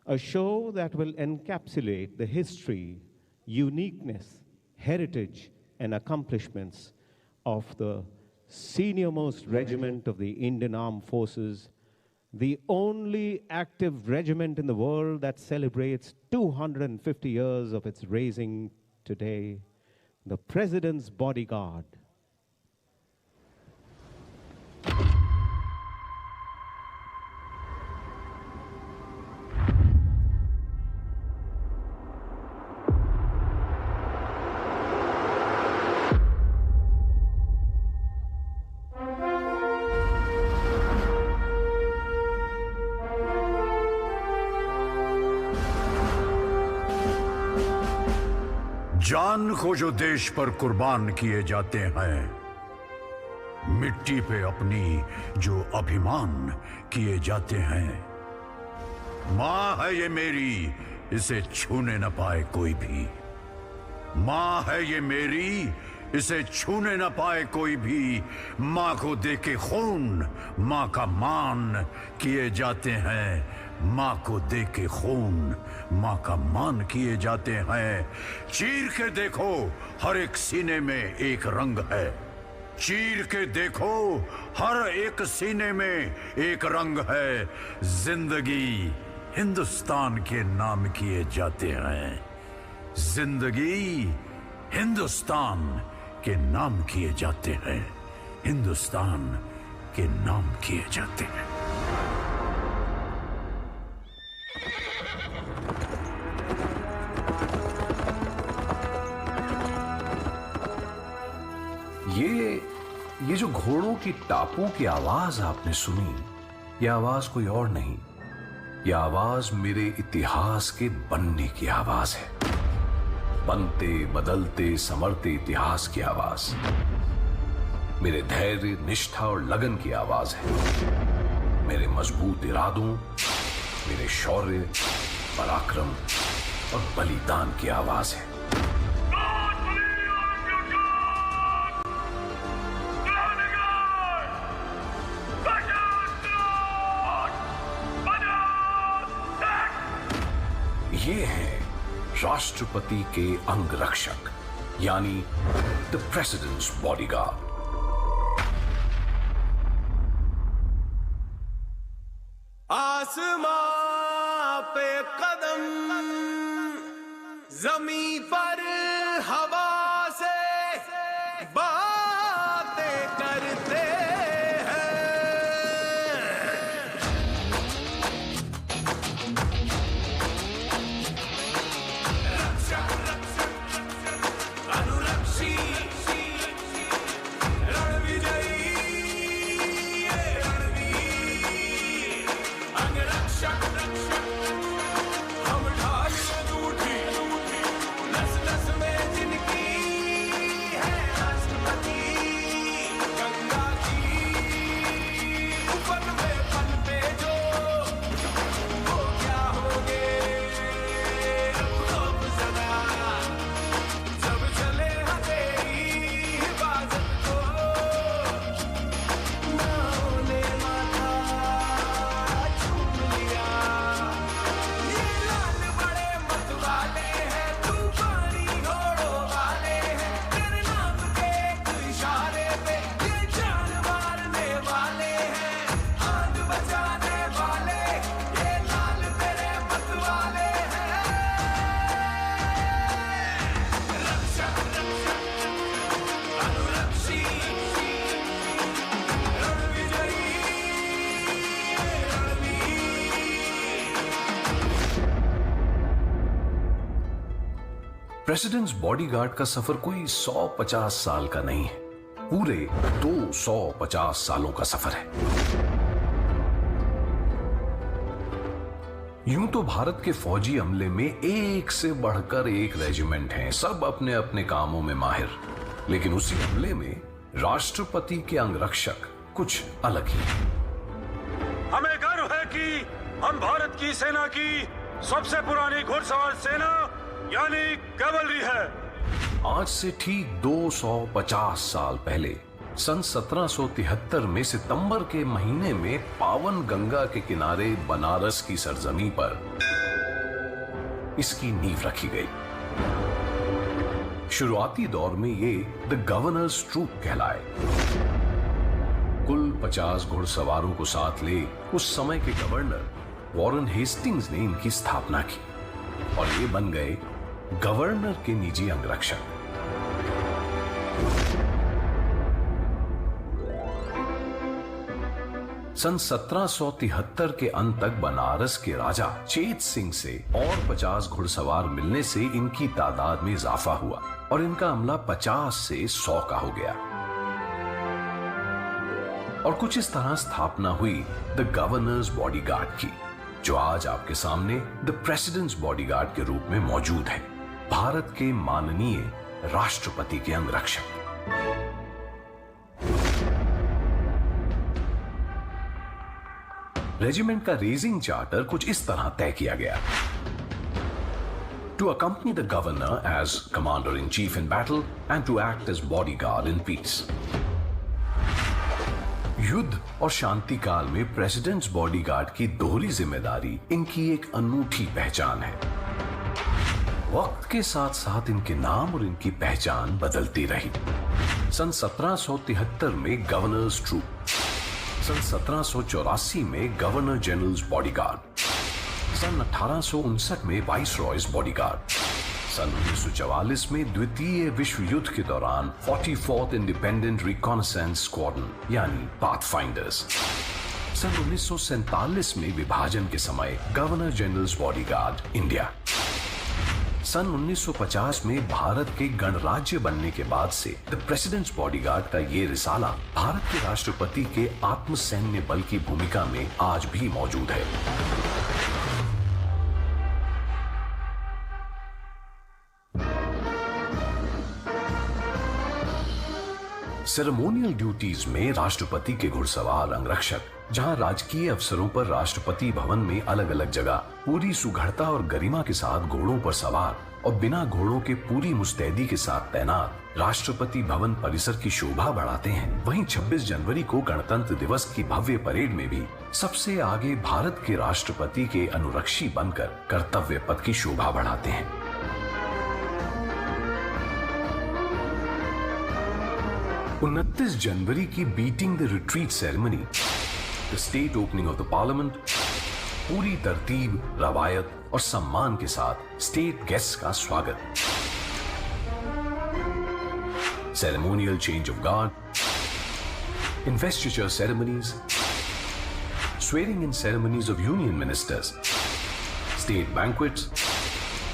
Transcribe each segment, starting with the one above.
A show that will encapsulate the history, uniqueness, heritage, and accomplishments of the senior-most regiment of the Indian Armed Forces, the only active regiment in the world that celebrates 250 years of its raising today, the President's Bodyguard. जान को जो देश पर कुर्बान किए जाते हैं, मिट्टी पे अपनी जो अभिमान किए जाते हैं, मां है ये मेरी, इसे छूने न पाए कोई भी। मां है ये मेरी, इसे छूने न पाए कोई भी। मां को देके खून मां का मान किए जाते हैं। मां को देके खून मां का मान किए जाते हैं। चीर के देखो, हर एक सीने में एक रंग है। चीर के देखो, हर एक सीने में एक रंग है। जिंदगी हिंदुस्तान के नाम किए जाते हैं। जिंदगी हिंदुस्तान के नाम किए जाते हैं। हिंदुस्तान के नाम किए जाते हैं। ये जो घोड़ों की टापों की आवाज आपने सुनी, ये आवाज कोई और नहीं, ये आवाज मेरे इतिहास के बनने की आवाज है। बनते बदलते संवरते इतिहास की आवाज, मेरे धैर्य, निष्ठा और लगन की आवाज है। मेरे मजबूत इरादों, मेरे शौर्य, पराक्रम और बलिदान की आवाज है। ये हैं राष्ट्रपति के अंगरक्षक, यानी द प्रेसिडेंट्स बॉडीगार्ड। आसमां पे कदम, जमीन पर हवा से बातें करते प्रेसिडेंट्स बॉडीगार्ड का सफर कोई 150 साल का नहीं है, पूरे 250 सालों का सफर है। यूं तो भारत के फौजी अमले में एक से बढ़कर एक रेजिमेंट हैं, सब अपने अपने कामों में माहिर। लेकिन उसी अमले में राष्ट्रपति के अंगरक्षक कुछ अलग ही है। हमें गर्व है कि हम भारत की सेना की सबसे पुरानी घुड़सवार सेना यानी कैवलरी है। आज से ठीक 250 साल पहले सन 1773 में सितंबर के महीने में पावन गंगा के किनारे बनारस की सरजमी पर इसकी नींव रखी गई। शुरुआती दौर में ये द गवर्नर्स ट्रूप कहलाए। कुल 50 घुड़सवारों को साथ ले उस समय के गवर्नर वॉरेन हेस्टिंग्स ने इनकी स्थापना की और ये बन गए गवर्नर के निजी अंगरक्षक। सन 1773 के अंत तक बनारस के राजा चेत सिंह से और 50 घुड़सवार मिलने से इनकी तादाद में इजाफा हुआ और इनका अमला 50 से 100 का हो गया। और कुछ इस तरह स्थापना हुई द गवर्नर्स बॉडीगार्ड की, जो आज आपके सामने द प्रेसिडेंट्स बॉडीगार्ड के रूप में मौजूद है, भारत के माननीय राष्ट्रपति के अंगरक्षक। रेजिमेंट का रेजिंग चार्टर कुछ इस तरह तय किया गया: to accompany the governor as commander in chief in battle and to act as bodyguard in peace. युद्ध और शांति काल में प्रेसिडेंट्स बॉडीगार्ड की दोहरी जिम्मेदारी इनकी एक अनूठी पहचान है। वक्त के साथ साथ इनके नाम और इनकी पहचान बदलती रही। सन 1773 में गवर्नर्स ट्रूप, सन 1784 में गवर्नर जनरल्स बॉडीगार्ड, सन 1859 में वाइसरॉयज बॉडीगार्ड, सन 1944 में द्वितीय विश्व युद्ध के दौरान 44th इंडिपेंडेंट रिकॉनेसेंस स्क्वाड्रन यानी पाथफाइंडर्स, सन 1947 में विभाजन के समय गवर्नर जनरल्स बॉडीगार्ड इंडिया, सन 1950 में भारत के गणराज्य बनने के बाद से द प्रेसिडेंट्स बॉडीगार्ड का ये रिसाला भारत के राष्ट्रपति के आत्मसैन्य बल की भूमिका में आज भी मौजूद है। सेरेमोनियल ड्यूटीज में राष्ट्रपति के घुड़सवार अंगरक्षक जहां राजकीय अवसरों पर राष्ट्रपति भवन में अलग अलग जगह पूरी सुघड़ता और गरिमा के साथ घोड़ों पर सवार और बिना घोड़ों के पूरी मुस्तैदी के साथ तैनात राष्ट्रपति भवन परिसर की शोभा बढ़ाते हैं, वहीं 26 जनवरी को गणतंत्र दिवस की भव्य परेड में भी सबसे आगे भारत के राष्ट्रपति के अनुरक्षी बनकर कर्तव्य पथ की शोभा बढ़ाते हैं। On 29 जनवरी की beating the retreat ceremony, the state opening of the parliament, पूरी तरतीब, रवायत और सम्मान के साथ स्टेट गेस्ट का स्वागत, ceremonial change of guard, investiture ceremonies, swearing in ceremonies of union ministers, state banquets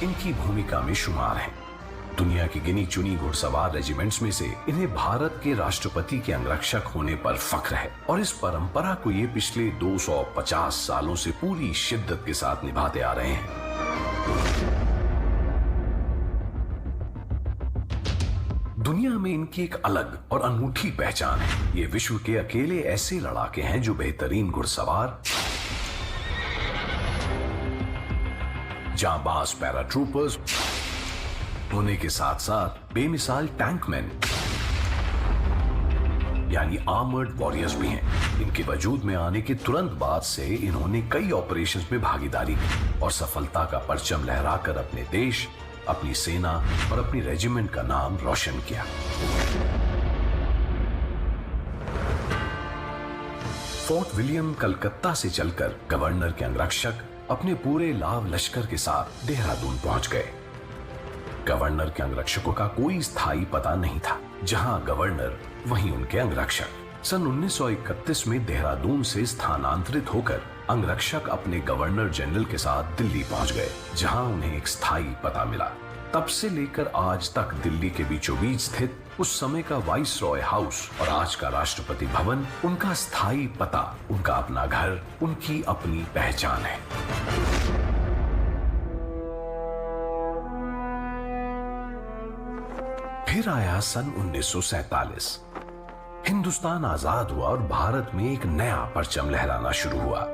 इनकी भूमिका में शुमार हैं। दुनिया की गिनी चुनी घुड़सवार रेजिमेंट्स में से इन्हें भारत के राष्ट्रपति के अंगरक्षक होने पर फख्र है और इस परंपरा को ये पिछले 250 सालों से पूरी शिद्दत के साथ निभाते आ रहे हैं। दुनिया में इनकी एक अलग और अनूठी पहचान है। ये विश्व के अकेले ऐसे लड़ाके हैं जो बेहतरीन घुड़सवार, जांबाज पैराट्रूपर्स होने के साथ साथ बेमिसाल टैंकमैन यानी आर्मर्ड वॉरियर्स भी हैं। इनके वजूद में आने के तुरंत बाद से इन्होंने कई ऑपरेशंस में भागीदारी की और सफलता का परचम लहराकर अपने देश, अपनी सेना और अपनी रेजिमेंट का नाम रोशन किया। फोर्ट विलियम कलकत्ता से चलकर गवर्नर के अंगरक्षक अपने पूरे लाव लश्कर के साथ देहरादून पहुंच गए। गवर्नर के अंगरक्षकों का कोई स्थायी पता नहीं था, जहां गवर्नर वहीं उनके अंगरक्षक। सन 1931 में देहरादून से स्थानांतरित होकर अंगरक्षक अपने गवर्नर जनरल के साथ दिल्ली पहुंच गए, जहां उन्हें एक स्थायी पता मिला। तब से लेकर आज तक दिल्ली के बीचों बीच स्थित उस समय का वाइसरॉय हाउस और आज का राष्ट्रपति भवन उनका स्थायी पता, उनका अपना घर, उनकी अपनी पहचान है। फिर आया सन 1947। हिंदुस्तान आजाद हुआ और भारत में एक नया परचम लहराना शुरू हुआ,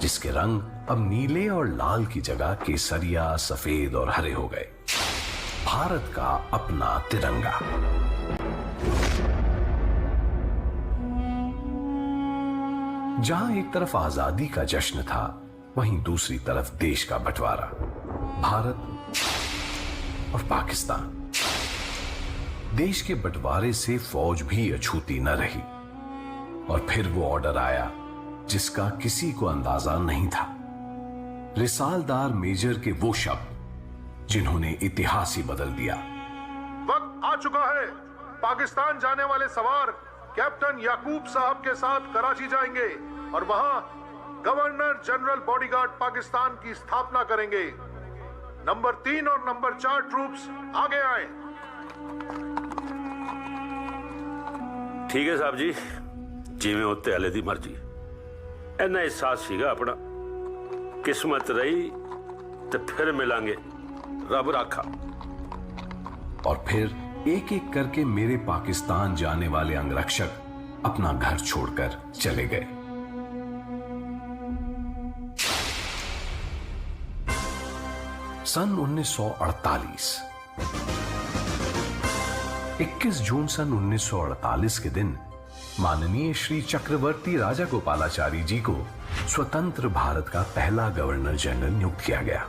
जिसके रंग अब नीले और लाल की जगह केसरिया, सफेद और हरे हो गए। भारत का अपना तिरंगा। जहां एक तरफ आजादी का जश्न था, वहीं दूसरी तरफ देश का बंटवारा। भारत और पाकिस्तान। देश के बंटवारे से फौज भी अछूती न रही और फिर वो ऑर्डर आया जिसका किसी को अंदाजा नहीं था। रिसालदार मेजर के वो शब्द जिन्होंने इतिहास ही बदल दिया। वक्त आ चुका है, पाकिस्तान जाने वाले सवार कैप्टन याकूब साहब के साथ कराची जाएंगे और वहां गवर्नर जनरल बॉडीगार्ड पाकिस्तान की स्थापना करेंगे। नंबर 3 और नंबर 4 ट्रूप्स आगे आए। ठीक है साहब जी, जिवें उत्ते हले दी मर्जी। इन्ना एहसास सीगा अपना, किस्मत रही तो फिर मिलांगे, रब राखा। और फिर एक एक करके मेरे पाकिस्तान जाने वाले अंगरक्षक अपना घर छोड़कर चले गए। सन 1948, 21 जून सन 1948 के दिन माननीय श्री चक्रवर्ती राजागोपालाचारी जी को स्वतंत्र भारत का पहला गवर्नर जनरल नियुक्त किया गया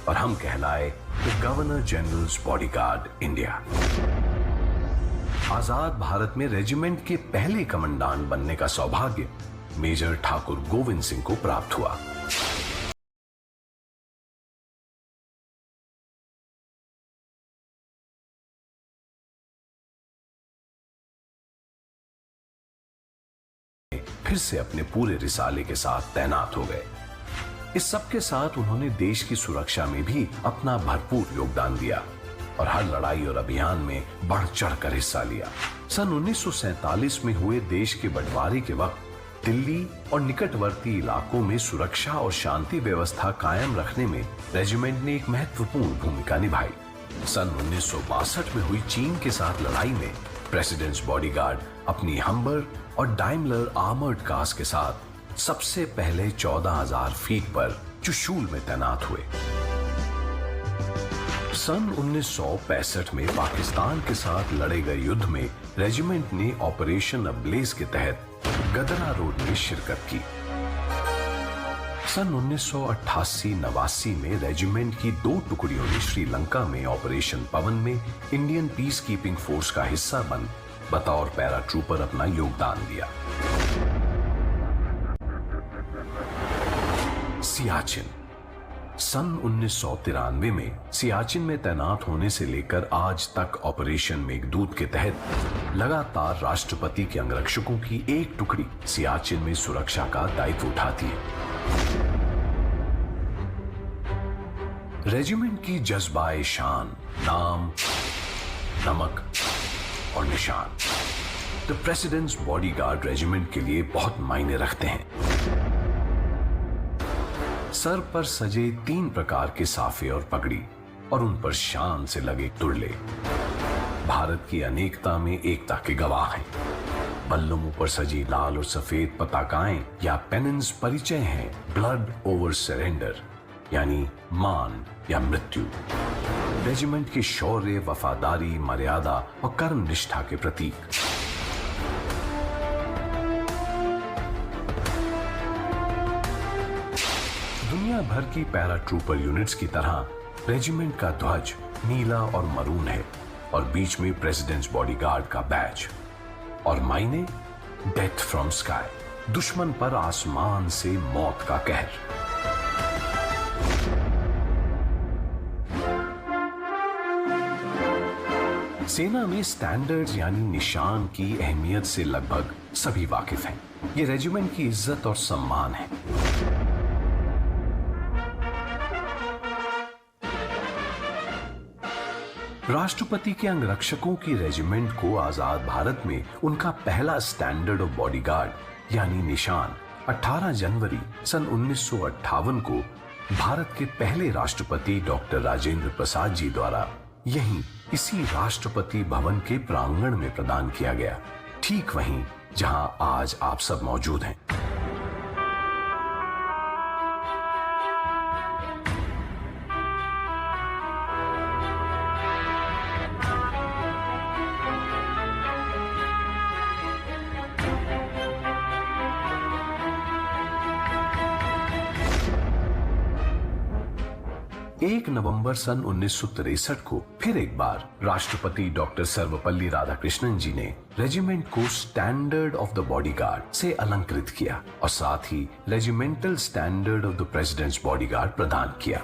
और हम कहलाए the governor general's bodyguard India. आजाद भारत में रेजिमेंट के पहले कमांडेंट बनने का सौभाग्य मेजर ठाकुर गोविंद सिंह को प्राप्त हुआ। फिर से अपने पूरे रिसाले के साथ तैनात हो गए। इस सब के साथ उन्होंने देश की सुरक्षा में भी अपना भरपूर योगदान दिया और हर लड़ाई और अभियान में बढ़ चढ़कर हिस्सा लिया। सन 1947 में हुए देश के बंटवारे के वक्त दिल्ली और निकटवर्ती इलाकों में सुरक्षा और शांति व्यवस्था कायम रखने में रेजिमेंट ने एक महत्वपूर्ण भूमिका निभाई। सन 1962 में हुई चीन के साथ लड़ाई में प्रेसिडेंट्स बॉडीगार्ड अपनी हम्बर और डाइमलर आर्मर्ड कार्स के साथ सबसे पहले 14,000 फीट पर चुशूल में तैनात हुए। सन 1965 में पाकिस्तान के साथ लड़े गए युद्ध में रेजिमेंट ने ऑपरेशन अब्लेज के तहत गदरा रोड में शिरकत की। सन 1988-89 में रेजिमेंट की 2 टुकड़ियों ने श्रीलंका में ऑपरेशन पवन में इंडियन पीस कीपिंग फोर्स का हिस्सा बन बतौर पैरा ट्रूपर अपना योगदान दिया। सियाचिन, सन 1993 में सियाचिन में तैनात होने से लेकर आज तक ऑपरेशन मेघदूत के तहत लगातार राष्ट्रपति के अंगरक्षकों की एक टुकड़ी सियाचिन में सुरक्षा का दायित्व उठाती है। रेजिमेंट की जज्बाए शान, नाम, नमक और निशान द प्रेसिडेंट्स बॉडीगार्ड रेजिमेंट के लिए बहुत मायने रखते हैं। सर पर सजे 3 प्रकार के साफे और पगड़ी और उन पर शान से लगे तुड़ले भारत की अनेकता में एकता के गवाह हैं। बल्लमों पर सजी लाल और सफेद पताकाएं या पेनेंस परिचय हैं ब्लड ओवर सरेंडर, यानी मान या मृत्यु। रेजिमेंट की शौर्य, वफादारी, मर्यादा और कर्म निष्ठा के प्रतीक। दुनिया भर की पैरा ट्रूपर यूनिट्स की तरह रेजिमेंट का ध्वज नीला और मरून है और बीच में प्रेसिडेंट्स बॉडीगार्ड का बैज और मायने डेथ फ्रॉम स्काई, दुश्मन पर आसमान से मौत का कहर। सेना में स्टैंडर्ड्स यानी निशान की अहमियत से लगभग सभी वाकिफ हैं। ये रेजिमेंट की इज्जत और सम्मान है। राष्ट्रपति के अंगरक्षकों की रेजिमेंट को आजाद भारत में उनका पहला स्टैंडर्ड ऑफ बॉडीगार्ड यानी निशान 18 जनवरी सन 1958 को भारत के पहले राष्ट्रपति डॉक्टर राजेंद्र प्रसाद जी द्वारा यहीं इसी राष्ट्रपति भवन के प्रांगण में प्रदान किया गया, ठीक वहीं जहां आज आप सब मौजूद हैं। 1 नवंबर सन 1963 को फिर एक बार राष्ट्रपति डॉक्टर सर्वपल्ली राधाकृष्णन जी ने रेजिमेंट को स्टैंडर्ड ऑफ द बॉडीगार्ड से अलंकृत किया और साथ ही regimental standard of the president's bodyguard प्रदान किया,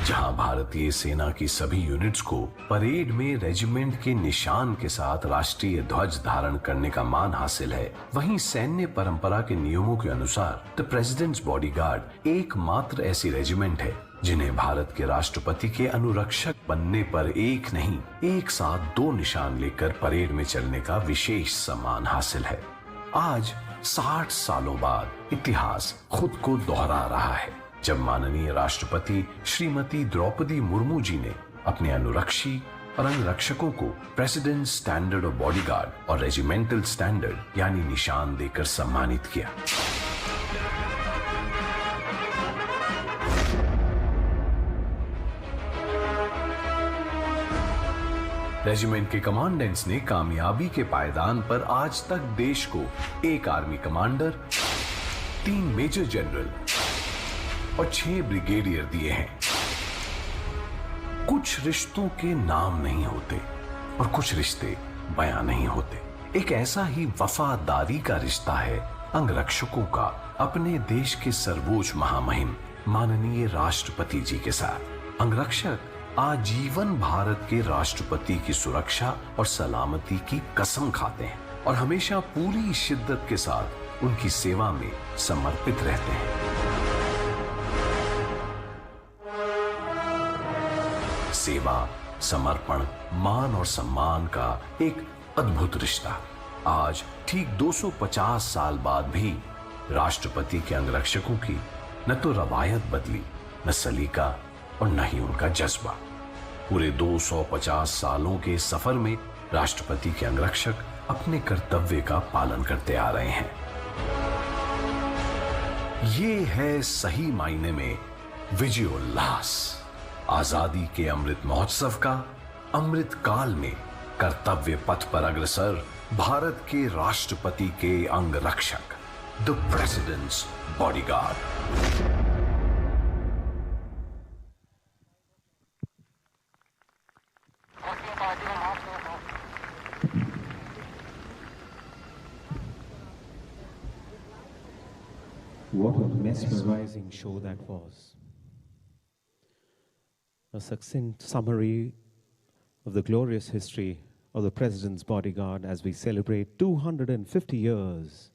जहां भारतीय सेना की सभी यूनिट्स को परेड में रेजिमेंट के निशान के साथ राष्ट्रीय ध्वज धारण करने का मान हासिल है। वहीं सैन्य परंपरा के नियमों के अनुसार द प्रेसिडेंट्स बॉडीगार्ड एकमात्र ऐसी रेजिमेंट है जिन्हें भारत के राष्ट्रपति के अनुरक्षक बनने पर एक नहीं, एक साथ 2 निशान लेकर परेड में चलने का विशेष सम्मान हासिल है। आज 60 सालों बाद इतिहास खुद को दोहरा रहा है जब माननीय राष्ट्रपति श्रीमती द्रौपदी मुर्मू जी ने अपने अनुरक्षी और अंगरक्षकों को प्रेसिडेंट स्टैंडर्ड ऑफ बॉडीगार्ड और रेजिमेंटल स्टैंडर्ड यानी निशान देकर सम्मानित किया। रेजिमेंट के कमांडेंट्स ने कामयाबी के पायदान पर आज तक देश को 1 आर्मी कमांडर, 3 मेजर जनरल और 6 ब्रिगेडियर दिए हैं। कुछ रिश्तों के नाम नहीं होते और कुछ रिश्ते बयां नहीं होते। एक ऐसा ही वफादारी का रिश्ता है अंगरक्षकों का अपने देश के सर्वोच्च महामहिम माननीय राष्ट्रपति जी के साथ। अंगरक्षक आजीवन भारत के राष्ट्रपति की सुरक्षा और सलामती की कसम खाते हैं और हमेशा पूरी शिद्दत के साथ उनकी सेवा में समर्पित रहते हैं। सेवा, समर्पण, मान और सम्मान का एक अद्भुत रिश्ता आज ठीक 250 साल बाद भी राष्ट्रपति के अंगरक्षकों की न तो रवायत बदली, न सलीका और न ही उनका जज्बा। पूरे 250 सालों के सफर में राष्ट्रपति के अंगरक्षक अपने कर्तव्य का पालन करते आ रहे हैं। ये है सही मायने में विजयोल्लास, आजादी के अमृत महोत्सव का अमृत काल में कर्तव्य पथ पर अग्रसर भारत के राष्ट्रपति के अंगरक्षक, the president's bodyguard. What a mesmerizing show that was. A succinct summary of the glorious history of the President's Bodyguard as we celebrate 250 years